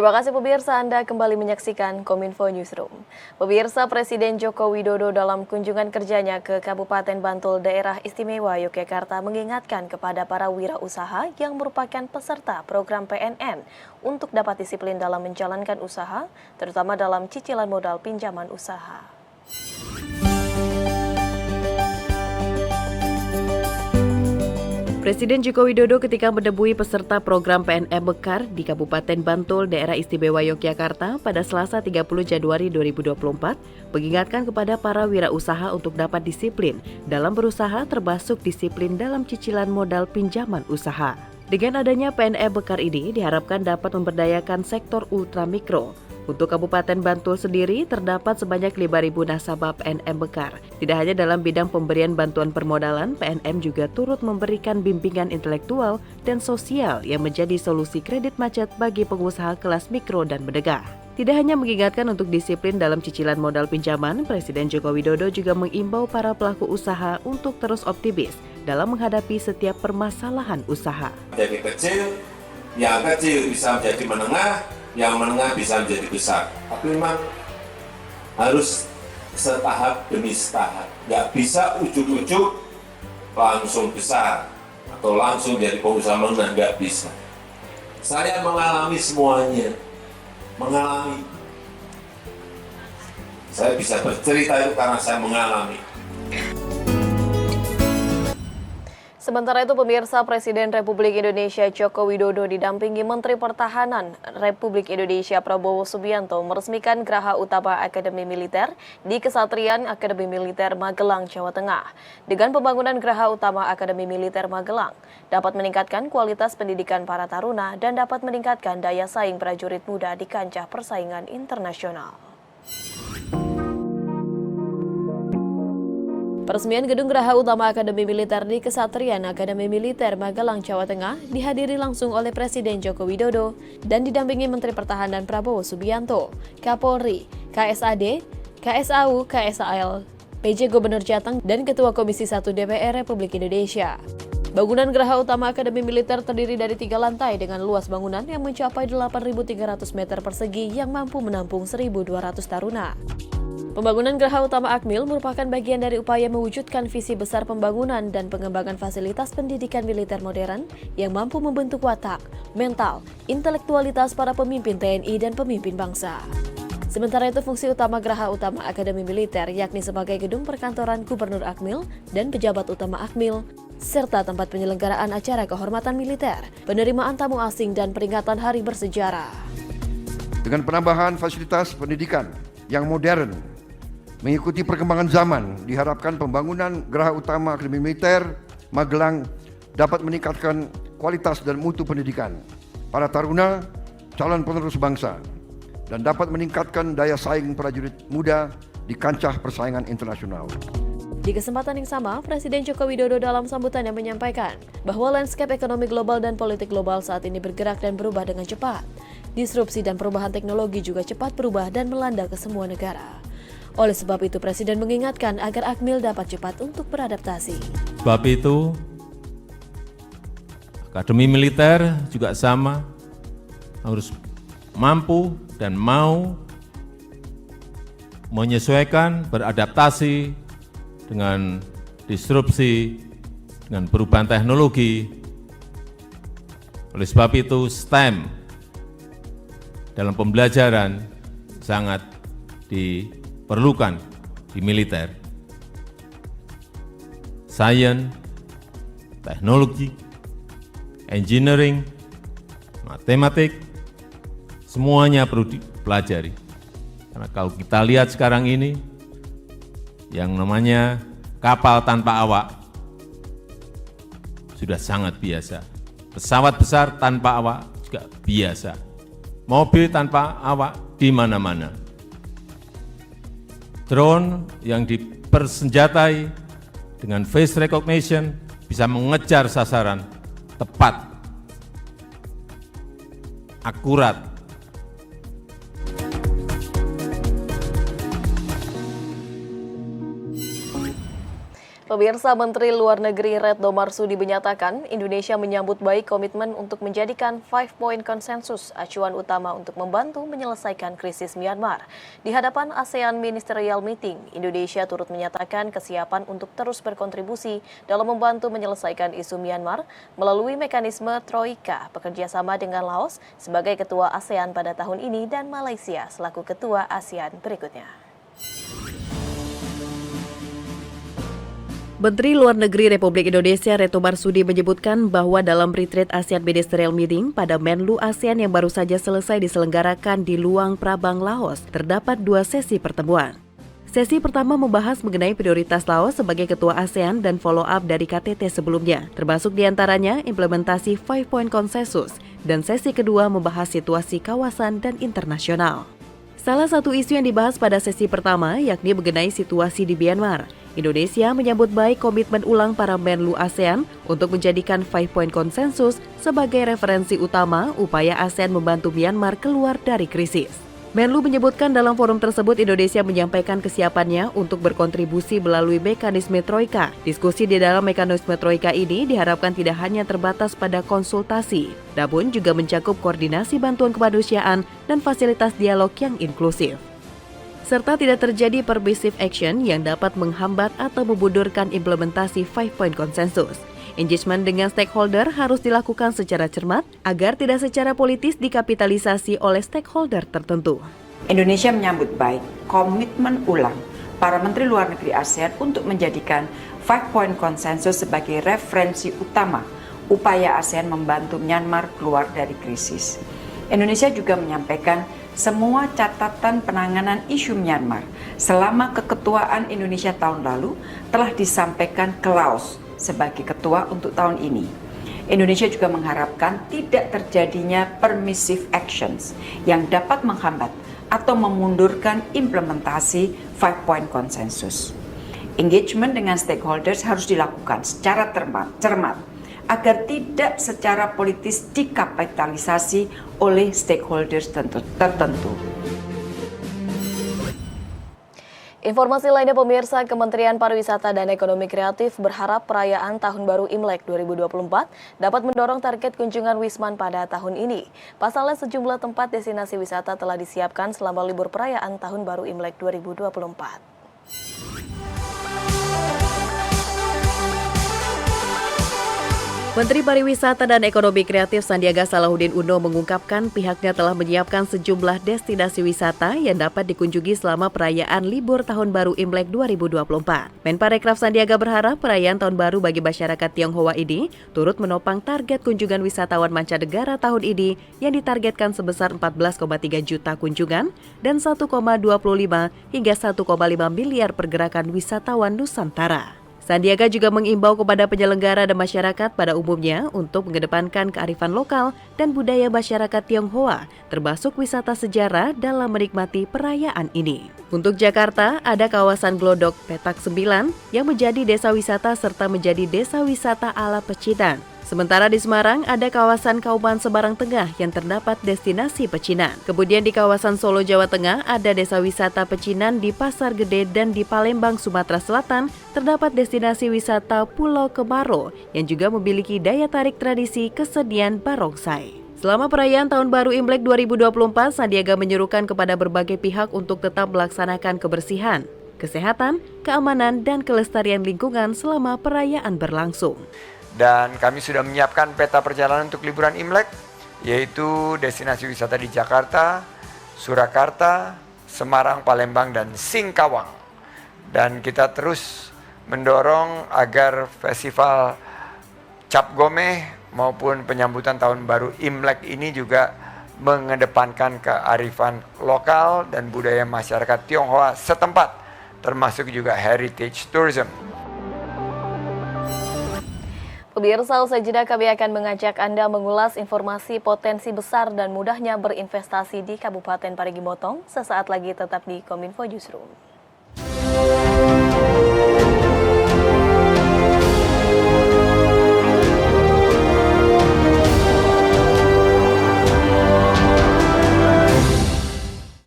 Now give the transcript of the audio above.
Terima kasih pemirsa, Anda kembali menyaksikan Kominfo Newsroom. Pemirsa, Presiden Joko Widodo dalam kunjungan kerjanya ke Kabupaten Bantul, Daerah Istimewa Yogyakarta mengingatkan kepada para wirausaha yang merupakan peserta program PNM untuk dapat disiplin dalam menjalankan usaha, terutama dalam cicilan modal pinjaman usaha. Presiden Joko Widodo ketika menemui peserta program PNM Mekar di Kabupaten Bantul, Daerah Istimewa Yogyakarta pada Selasa 30 Januari 2024 mengingatkan kepada para wirausaha untuk dapat disiplin dalam berusaha termasuk disiplin dalam cicilan modal pinjaman usaha. Dengan adanya PNM Mekar ini diharapkan dapat memberdayakan sektor ultramikro. Untuk Kabupaten Bantul sendiri, terdapat sebanyak 5.000 nasabah PNM Mekar. Tidak hanya dalam bidang pemberian bantuan permodalan, PNM juga turut memberikan bimbingan intelektual dan sosial yang menjadi solusi kredit macet bagi pengusaha kelas mikro dan menengah. Tidak hanya mengingatkan untuk disiplin dalam cicilan modal pinjaman, Presiden Joko Widodo juga mengimbau para pelaku usaha untuk terus optimis dalam menghadapi setiap permasalahan usaha. Jadi kecil, yang kecil bisa menjadi menengah, yang menengah bisa menjadi besar. Tapi memang harus setahap demi setahap. Nggak bisa ujuk-ujuk langsung besar atau langsung jadi pengusaha menengah, nggak bisa. Saya mengalami semuanya, mengalami. Saya bisa bercerita itu karena saya mengalami. Sementara itu pemirsa, Presiden Republik Indonesia Joko Widodo didampingi Menteri Pertahanan Republik Indonesia Prabowo Subianto meresmikan Geraha Utama Akademi Militer di Kesatrian Akademi Militer Magelang, Jawa Tengah. Dengan pembangunan Geraha Utama Akademi Militer Magelang dapat meningkatkan kualitas pendidikan para taruna dan dapat meningkatkan daya saing prajurit muda di kancah persaingan internasional. Peresmian Gedung Geraha Utama Akademi Militer di Kesatrian Akademi Militer Magelang, Jawa Tengah dihadiri langsung oleh Presiden Joko Widodo dan didampingi Menteri Pertahanan Prabowo Subianto, Kapolri, KSAD, KSAU, KSAL, PJ Gubernur Jateng, dan Ketua Komisi 1 DPR Republik Indonesia. Bangunan Geraha Utama Akademi Militer terdiri dari 3 lantai dengan luas bangunan yang mencapai 8.300 meter persegi yang mampu menampung 1.200 taruna. Pembangunan Geraha Utama Akmil merupakan bagian dari upaya mewujudkan visi besar pembangunan dan pengembangan fasilitas pendidikan militer modern yang mampu membentuk watak, mental, intelektualitas para pemimpin TNI dan pemimpin bangsa. Sementara itu fungsi utama Geraha Utama Akademi Militer yakni sebagai gedung perkantoran Gubernur Akmil dan pejabat utama Akmil, serta tempat penyelenggaraan acara kehormatan militer, penerimaan tamu asing dan peringatan hari bersejarah. Dengan penambahan fasilitas pendidikan yang modern, mengikuti perkembangan zaman, diharapkan pembangunan Geraha Utama Akademi Militer Magelang dapat meningkatkan kualitas dan mutu pendidikan para taruna, calon penerus bangsa, dan dapat meningkatkan daya saing prajurit muda di kancah persaingan internasional. Di kesempatan yang sama, Presiden Joko Widodo dalam sambutannya menyampaikan bahwa lanskap ekonomi global dan politik global saat ini bergerak dan berubah dengan cepat. Disrupsi dan perubahan teknologi juga cepat berubah dan melanda ke semua negara. Oleh sebab itu, Presiden mengingatkan agar Akmil dapat cepat untuk beradaptasi. Sebab itu, Akademi Militer juga sama, harus mampu dan mau menyesuaikan, beradaptasi dengan disrupsi, dengan perubahan teknologi. Oleh sebab itu, STEM dalam pembelajaran sangat diperlukan di militer. Science, teknologi, engineering, matematik, semuanya perlu dipelajari. Karena kalau kita lihat sekarang ini, yang namanya kapal tanpa awak sudah sangat biasa. Pesawat besar tanpa awak juga biasa. Mobil tanpa awak di mana-mana. Drone yang dipersenjatai dengan face recognition bisa mengejar sasaran tepat, akurat. Pemirsa, Menteri Luar Negeri Retno Marsudi menyatakan Indonesia menyambut baik komitmen untuk menjadikan 5-point konsensus acuan utama untuk membantu menyelesaikan krisis Myanmar. Di hadapan ASEAN Ministerial Meeting, Indonesia turut menyatakan kesiapan untuk terus berkontribusi dalam membantu menyelesaikan isu Myanmar melalui mekanisme Troika bekerjasama dengan Laos sebagai Ketua ASEAN pada tahun ini dan Malaysia selaku Ketua ASEAN berikutnya. Menteri Luar Negeri Republik Indonesia Retno Marsudi menyebutkan bahwa dalam retreat ASEAN Ministerial Meeting pada Menlu ASEAN yang baru saja selesai diselenggarakan di Luang Prabang, Laos, terdapat 2 sesi pertemuan. Sesi pertama membahas mengenai prioritas Laos sebagai Ketua ASEAN dan follow-up dari KTT sebelumnya, termasuk diantaranya implementasi 5-point konsensus, dan sesi kedua membahas situasi kawasan dan internasional. Salah satu isu yang dibahas pada sesi pertama yakni mengenai situasi di Myanmar. Indonesia menyambut baik komitmen ulang para Menlu ASEAN untuk menjadikan 5-point konsensus sebagai referensi utama upaya ASEAN membantu Myanmar keluar dari krisis. Menlu menyebutkan dalam forum tersebut Indonesia menyampaikan kesiapannya untuk berkontribusi melalui mekanisme Troika. Diskusi di dalam mekanisme Troika ini diharapkan tidak hanya terbatas pada konsultasi, namun juga mencakup koordinasi bantuan kemanusiaan dan fasilitas dialog yang inklusif, serta tidak terjadi permissive action yang dapat menghambat atau membundurkan implementasi 5-point konsensus. Engagement dengan stakeholder harus dilakukan secara cermat agar tidak secara politis dikapitalisasi oleh stakeholder tertentu. Indonesia menyambut baik komitmen ulang para Menteri Luar Negeri ASEAN untuk menjadikan 5-point konsensus sebagai referensi utama upaya ASEAN membantu Myanmar keluar dari krisis. Indonesia juga menyampaikan semua catatan penanganan isu Myanmar selama keketuaan Indonesia tahun lalu telah disampaikan ke Laos sebagai ketua untuk tahun ini. Indonesia juga mengharapkan tidak terjadinya permissive actions yang dapat menghambat atau memundurkan implementasi 5-point konsensus. Engagement dengan stakeholders harus dilakukan secara cermat agar tidak secara politis dikapitalisasi oleh stakeholders tertentu. Informasi lainnya pemirsa, Kementerian Pariwisata dan Ekonomi Kreatif berharap perayaan Tahun Baru Imlek 2024 dapat mendorong target kunjungan Wisman pada tahun ini. Pasalnya sejumlah tempat destinasi wisata telah disiapkan selama libur perayaan Tahun Baru Imlek 2024. Menteri Pariwisata dan Ekonomi Kreatif Sandiaga Salahuddin Uno mengungkapkan pihaknya telah menyiapkan sejumlah destinasi wisata yang dapat dikunjungi selama perayaan libur Tahun Baru Imlek 2024. Menparekraf Sandiaga berharap perayaan Tahun Baru bagi masyarakat Tionghoa ini turut menopang target kunjungan wisatawan mancanegara tahun ini yang ditargetkan sebesar 14,3 juta kunjungan dan 1,25 hingga 1,5 miliar pergerakan wisatawan Nusantara. Sandiaga juga mengimbau kepada penyelenggara dan masyarakat pada umumnya untuk mengedepankan kearifan lokal dan budaya masyarakat Tionghoa, termasuk wisata sejarah dalam menikmati perayaan ini. Untuk Jakarta, ada kawasan Glodok Petak 9 yang menjadi desa wisata serta menjadi desa wisata ala pecinan. Sementara di Semarang, ada kawasan Kauman Semarang Tengah yang terdapat destinasi pecinan. Kemudian di kawasan Solo, Jawa Tengah, ada desa wisata pecinan di Pasar Gede dan di Palembang, Sumatera Selatan, terdapat destinasi wisata Pulau Kemaro yang juga memiliki daya tarik tradisi kesenian barongsai. Selama perayaan Tahun Baru Imlek 2024, Sandiaga menyerukan kepada berbagai pihak untuk tetap melaksanakan kebersihan, kesehatan, keamanan, dan kelestarian lingkungan selama perayaan berlangsung. Dan kami sudah menyiapkan peta perjalanan untuk liburan Imlek, yaitu destinasi wisata di Jakarta, Surakarta, Semarang, Palembang, dan Singkawang. Dan kita terus mendorong agar festival Cap Gomeh maupun penyambutan Tahun Baru Imlek ini juga mengedepankan kearifan lokal dan budaya masyarakat Tionghoa setempat, termasuk juga heritage tourism. Pemirsa, usai jeda kami akan mengajak Anda mengulas informasi potensi besar dan mudahnya berinvestasi di Kabupaten Parigi Motong. Sesaat lagi tetap di Kominfo Newsroom.